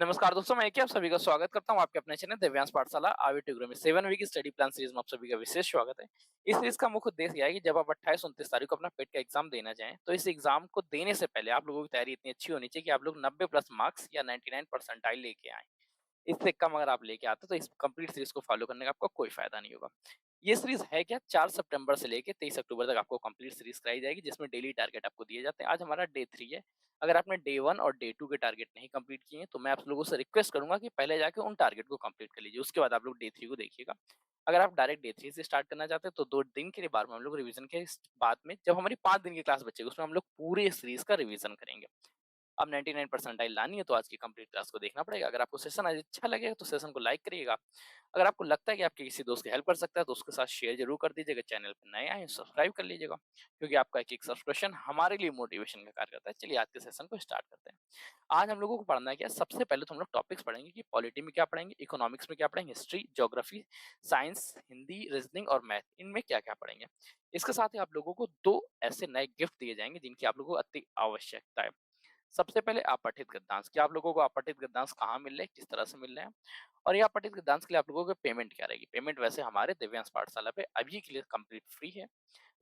नमस्कार दोस्तों, मैं क्या आप सभी का स्वागत करता हूँ आपके अपने चैनल दिव्यांश पाठशाला आविटुग्रो में 7 वीक स्टडी प्लान सीरीज में आप सभी का विशेष स्वागत है। इस सीरीज का मुख्य उद्देश्य यह है कि जब आप 28-29 तारीख को अपना पेट का एग्जाम देना चाहें, तो इस एग्जाम को देने से पहले आप लोगों की तैयारी इतनी अच्छी होनी चाहिए कि आप लोग 90 प्लस मार्क्स या 99 परसेंटाइल लेके आए। इससे कम अगर आप लेके आते हो तो इस कंप्लीट सीरीज को फॉलो करने का आपको कोई फायदा नहीं होगा। ये सीरीज है क्या, 4 सितंबर से लेके 23 अक्टूबर तक आपको कंप्लीट सीरीज कराई जाएगी, जिसमें डेली टारगेट आपको दिए जाते हैं। आज हमारा डे 3 है। अगर आपने डे 1 और डे 2 के टारगेट नहीं कंप्लीट किए हैं, तो मैं आप लोगों से रिक्वेस्ट करूंगा कि पहले जाके उन टारगेट को कंप्लीट कर लीजिए, उसके बाद आप लोग डे 3 को देखिएगा। अगर आप डायरेक्ट डे 3 से स्टार्ट करना चाहते हैं, तो 2 दिन के बाद में हम लोग रिवीजन के बाद में जब हमारी 5 दिन की क्लास बचेगी, उसमें हम लोग पूरे सीरीज का रिवीजन करेंगे। अब 99 परसेंटाइल लानी है तो आज की कंप्लीट क्लास को देखना पड़ेगा। अगर आपको सेशन आज अच्छा लगेगा तो सेशन को लाइक करिएगा। अगर आपको लगता है कि आपके किसी दोस्त की हेल्प कर सकता है तो उसके साथ शेयर जरूर कर दीजिएगा। चैनल पर नए आए सब्सक्राइब कर लीजिएगा, क्योंकि आपका एक एक सब्सक्रिप्शन हमारे लिए मोटिवेशन का कार्य करता है। चलिए आज के सेशन को स्टार्ट करते हैं। आज हम लोगों को पढ़ना है क्या, सबसे पहले तो हम लोग टॉपिक्स पढ़ेंगे कि पॉलिटी में क्या पढ़ेंगे, इकोनॉमिक्स में क्या पढ़ेंगे, history, geography, science, Hindi, reasoning और मैथ, इनमें क्या क्या पढ़ेंगे। इसके साथ ही आप लोगों को दो ऐसे नए गिफ्ट दिए जाएंगे जिनकी आप लोगों को अति आवश्यकता है। सबसे पहले अपठित गद्यांश, क्या आप लोगों को अपठित गद्यांश कहाँ मिल रहे हैं, किस तरह से मिल रहे हैं, और ये अपठित गद्यांश के लिए आप लोगों को पेमेंट क्या रहेगी। पेमेंट वैसे हमारे दिव्यांश पाठशाला पे अभी के लिए कंप्लीट फ्री है।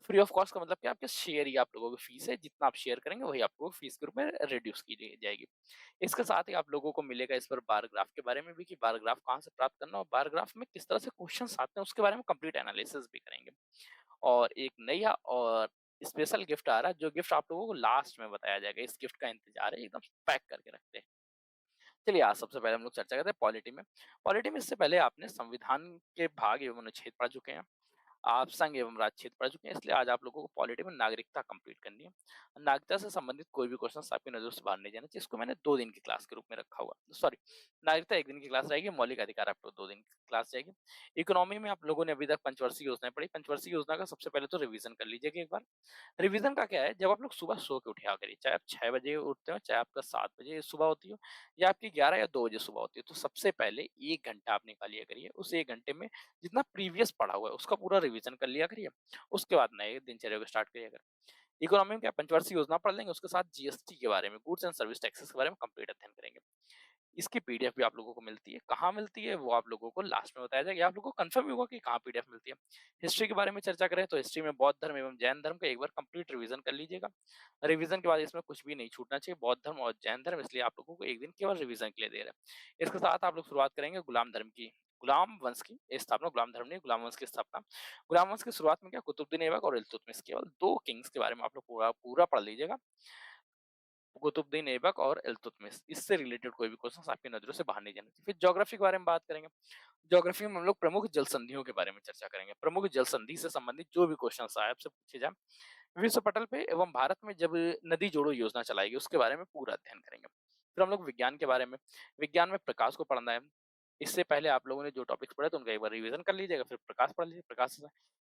फ्री ऑफ कॉस्ट का मतलब कि आपके शेयर ही आप लोगों की फीस है, जितना आप शेयर करेंगे वही आपको फीस के रूप में रिड्यूस की जाएगी। इसके साथ ही आप लोगों को मिलेगा इस पर बार ग्राफ के बारे में भी, कि बार ग्राफ कहाँ से प्राप्त करना और बार ग्राफ में किस तरह से क्वेश्चन आते हैं उसके बारे में कंप्लीट एनालिसिस भी करेंगे। और एक नया और स्पेशल गिफ्ट आ रहा है, जो गिफ्ट आप लोगों को लास्ट में बताया जाएगा। इस गिफ्ट का इंतजार है, एकदम पैक करके रखते हैं। चलिए आज सबसे पहले हम लोग चर्चा करते हैं पॉलिटी में। पॉलिटी में इससे पहले आपने संविधान के भाग एवं अनुच्छेद पढ़ चुके हैं, आप संघ एवं राज्य क्षेत्र पढ़ चुके हैं, इसलिए आज आप लोगों को पॉलिटी में नागरिकता कंप्लीट करनी है। नागरिकता से संबंधित कोई भी क्वेश्चन आपकी नजर से बाहर नहीं जाना चाहिए। इसको मैंने 2 दिन की क्लास के रूप में रखा हुआ, सॉरी, नागरिकता 1 दिन की क्लास रहेगी, मौलिक अधिकार आपको 2 दिन की क्लास जाएगी। इकोनॉमी में आप लोगों ने अभी तक पंचवर्षीय योजना पढ़ी, पंचवर्षीय योजना का सबसे पहले तो रिवीजन कर लीजिएगा एक बार। रिवीजन का क्या है, जब आप लोग सुबह सो के उठा करिए, चाहे आप 6 बजे उठते हो, चाहे आपका 7 बजे सुबह होती हो, या आपकी 11 या 2 बजे सुबह होती है, तो सबसे पहले 1 घंटा आप निकालिए करिए। उस 1 घंटे में जितना प्रीवियस पढ़ा हुआ है उसका पूरा रिवीजन कर लिया करिए। उसके बाद नए दिनचर्या को स्टार्ट करिए। अगर इकोनॉमी में क्या पंचवर्षीय योजना पढ़ लेंगे, उसके साथ जीएसटी के बारे में, गुड्स एंड सर्विस टैक्सेस के बारे में कंप्लीट अध्ययन करेंगे। इसकी पीडीएफ भी आप लोगों को मिलती है, कहाँ मिलती है वो आप लोगों को लास्ट में बताया जाएगा, आप लोगों को कंफर्म भी होगा कि कहाँ पीडीएफ मिलती है। हिस्ट्री के बारे में चर्चा करें तो हिस्ट्री में बौद्ध धर्म एवं जैन धर्म का एक बार कंप्लीट रिवीजन कर लीजिएगा। रिवीजन के बाद इसमें कुछ भी नहीं छूटना चाहिए, बौद्ध धर्म और जैन धर्म, इसलिए आप लोगों को 1 दिन केवल रिवीजन के लिए दे रहे हैं। इसके साथ आप लोग शुरुआत करेंगे गुलाम धर्म की, गुलाम वंश की स्थापना, गुलाम धर्म नहीं, गुलाम वंश की स्थापना। गुलाम वंश की शुरुआत में क्या, कुतुबुद्दीन ऐबक और इल्तुतमिश, केवल 2 किंग्स के बारे में आप लोग पूरा पूरा पढ़ लीजिएगा। कुतुबुद्दीन ऐबक और इल्तुतमिश, इससे रिलेटेड कोई भी क्वेश्चन आपकी नजरों से बाहर नहीं जाना चाहिए। फिर ज्योग्राफी के बारे में बात करेंगे। ज्योग्राफी में हम लोग प्रमुख जल संधियों के बारे में चर्चा करेंगे। प्रमुख जल संधि से संबंधित जो भी क्वेश्चन आए आपसे पूछे जाए विश्व पटल पे एवं भारत में जब नदी जोड़ो योजना चलाएगी उसके बारे में पूरा अध्ययन करेंगे। फिर हम लोग विज्ञान के बारे में, विज्ञान में प्रकाश को पढ़ना है। इससे पहले आप लोगों ने जो टॉपिक्स पढ़े तो उनका एक बार रिवीजन कर लीजिएगा, फिर प्रकाश पढ़ लीजिए। प्रकाश से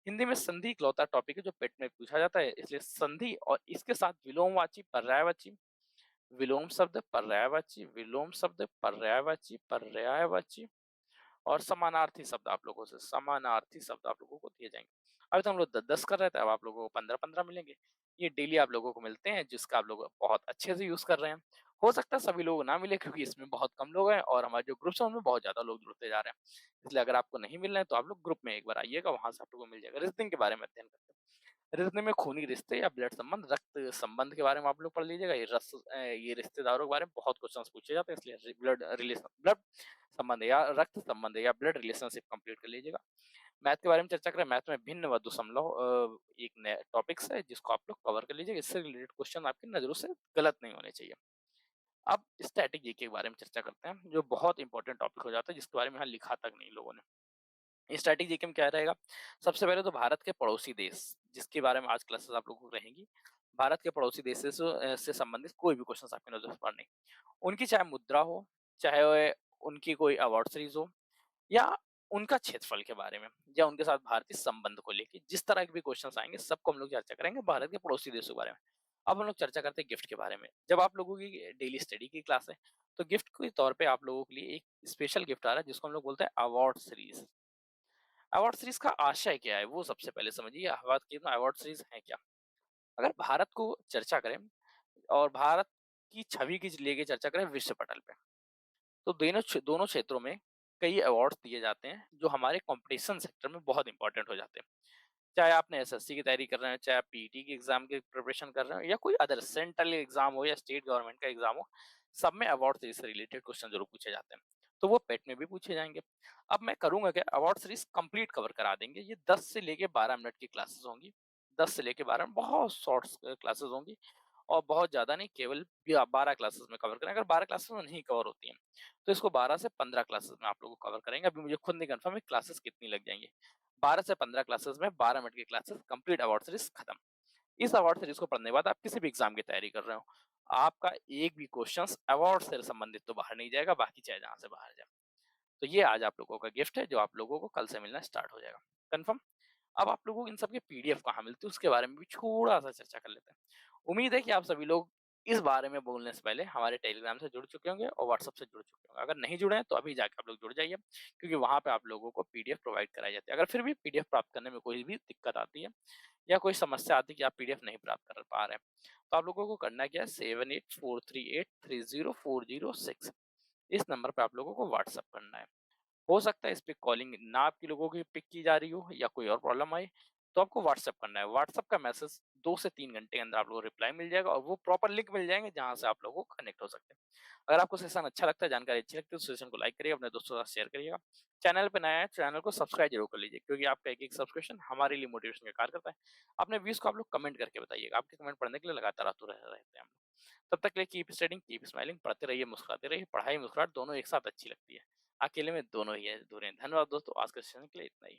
हिंदी में संधि इकलौता टॉपिक है जो पेट में पूछा जाता है, इसलिए संधि और इसके साथ विलोमवाची, पर्यायवाची, विलोम शब्द, पर्यायवाची, विलोम शब्द, पर्यायवाची, पर्यायवाची और समानार्थी शब्द आप लोगों से, समानार्थी शब्द आप लोगों को दिए जाएंगे। अभी तो हम लोग 10-10 कर रहे थे, अब आप लोगों को 15-15 मिलेंगे। ये डेली आप लोगों को मिलते हैं, जिसका आप लोग बहुत अच्छे से यूज कर रहे हैं। हो सकता है सभी लोग ना मिले, क्योंकि इसमें बहुत कम लोग हैं और हमारे जो ग्रुप्स हैं उनमें बहुत ज्यादा लोग जुड़ते जा रहे हैं। इसलिए अगर आपको नहीं मिल रहे हैं तो आप लोग ग्रुप में एक बार आइएगा, वहां से आप लोगों को मिल जाएगा। रीजनिंग के बारे में अध्ययन करते हैं। रीजनिंग में खूनी रिश्ते या ब्लड संबंध, रक्त संबंध के बारे में आप लोग पढ़ लीजिएगा। ये रिश्तेदारों के बारे में बहुत क्वेश्चन पूछे जाते हैं, इसलिए ब्लड रिलेशन, ब्लड संबंध या रक्त संबंध या ब्लड रिलेशनशिप कंप्लीट कर लीजिएगा। मैथ के बारे में चर्चा करें। मैथ में भिन्न व दशमलव एक नया टॉपिक्स है जिसको आप लोग कवर कर लीजिएगा। इससे रिलेटेड क्वेश्चन आपकी नजरों से गलत नहीं होने चाहिए। अब स्टैटिक जीके के बारे में चर्चा करते हैं, जो बहुत इंपॉर्टेंट टॉपिक हो जाता है, जिसके बारे में यहाँ लिखा तक नहीं लोगों ने। स्टैटिक जीके में क्या रहेगा, सबसे पहले तो भारत के पड़ोसी देश, जिसके बारे में आज क्लासेस आप लोगों को रहेंगी। भारत के पड़ोसी देश से संबंधित कोई भी क्वेश्चन आपकी नजर से पढ़ने, उनकी चाहे मुद्रा हो, चाहे उनकी कोई अवार्ड सीरीज हो, या उनका क्षेत्रफल के बारे में, या उनके साथ भारतीय संबंध को लेके जिस तरह के भी क्वेश्चन आएंगे सबको हम लोग चर्चा करेंगे भारत के पड़ोसी देशों के बारे में। अब हम लोग चर्चा करते हैं गिफ्ट के बारे में। जब आप लोगों की डेली स्टडी की क्लास है तो गिफ्ट के तौर पे आप लोगों के लिए एक स्पेशल गिफ्ट आ रहा है, जिसको हम लोग बोलते हैं अवार्ड सीरीज। अवार्ड सीरीज का आशय क्या है वो सबसे पहले समझिए, अवार्ड सीरीज है क्या। अगर भारत को चर्चा करें और भारत की छवि की लेके चर्चा करें विश्व पटल पे, तो दोनों क्षेत्रों में कई अवार्ड्स दिए जाते हैं, जो हमारे कॉम्पिटिशन सेक्टर में बहुत इंपॉर्टेंट हो जाते हैं। चाहे आपने एसएससी की तैयारी कर रहे हैं, चाहे आप पीटी की एग्जाम की प्रिपरेशन कर रहे हो या कोई अदर सेंट्रल एग्जाम हो या स्टेट गवर्नमेंट का एग्जाम हो, सब में अवार्ड सीरीज से रिलेटेड क्वेश्चन जरूर पूछे जाते हैं। तो वो पेट में भी पूछे जाएंगे। अब मैं करूंगा क्या, अवार्ड सीरीज कंप्लीट कवर करा देंगे। ये 10 से लेके 12 मिनट की क्लासेस होंगी। 10 से लेके 12 बहुत शॉर्ट क्लासेस होंगी और बहुत ज्यादा नहीं, केवल 12 क्लासेस में कवर करें। अगर 12 क्लासेस में नहीं कवर होती हैं तो इसको 12 से 15 क्लासेस में आप लोग को कवर करेंगे। अभी मुझे खुद नहीं कंफर्म है क्लासेस कितनी लग जाएंगी। 12 से 15 क्लासेस में 12 मिनट की क्लासेस कंप्लीट, अवार्ड सीरीज खत्म। इस अवार्ड सीरीज को पढ़ने के बाद आप किसी भी एग्जाम की तैयारी कर रहे हो, आपका एक भी क्वेश्चन अवार्ड से संबंधित तो बाहर नहीं जाएगा, बाकी चाहे जहां से बाहर जाए। तो ये आज आप लोगों का गिफ्ट है, जो आप लोगों को कल से मिलना स्टार्ट हो जाएगा। कंफर्म। अब आप लोगों को इन सब के पीडीएफ कहाँ मिलती है, उसके बारे में भी थोड़ा सा चर्चा कर लेते हैं। उम्मीद है कि आप सभी लोग इस बारे में बोलने से पहले हमारे टेलीग्राम से जुड़ चुके होंगे और व्हाट्सएप से जुड़ चुके होंगे। अगर नहीं जुड़े हैं तो अभी जाकर आप लोग जुड़ जाइए, क्योंकि वहां पे आप लोगों को पीडीएफ प्रोवाइड कराई जाती है। अगर फिर भी पीडीएफ प्राप्त करने में कोई भी दिक्कत आती है या कोई समस्या आती है कि आप पीडीएफ नहीं प्राप्त कर पा रहे हैं, तो आप लोगों को करना क्या है, 7843830406 इस नंबर पे आप लोगों को व्हाट्सएप करना है। हो सकता है इस पे कॉलिंग ना आपकी लोगों की पिक की जा रही हो या कोई और प्रॉब्लम आए, तो आपको व्हाट्सएप करना है। व्हाट्सएप का मैसेज 2 से 3 घंटे के अंदर आप लोगों को रिप्लाई मिल जाएगा और वो प्रॉपर लिंक मिल जाएंगे जहां से आप लोगों को कनेक्ट हो सकते हैं। अगर आपको सेशन अच्छा लगता है, जानकारी अच्छी लगती है, तो सेशन को लाइक करिए, अपने दोस्तों के साथ शेयर करिएगा। चैनल पे नया है, चैनल को सब्सक्राइब जरूर कर लीजिए, क्योंकि आपका एक एक सब्सक्रिप्शन हमारे लिए मोटिवेशन का कार्य करता है। अपने व्यूज को आप लोग कमेंट करके बताइएगा, आपके कमेंट पढ़ने के लिए लगातार आतुर रहते हैं हम लोग। तब तक के लिए कीप स्टडिंग, कीप स्माइलिंग, पढ़ते रहिए, मुस्कुराते रहिए। पढ़ाई मुस्कुराहट दोनों एक साथ अच्छी लगती है, अकेले में दोनों ही है अधूरे हैं। धन्यवाद दोस्तों, आज के सेशन के लिए इतना ही।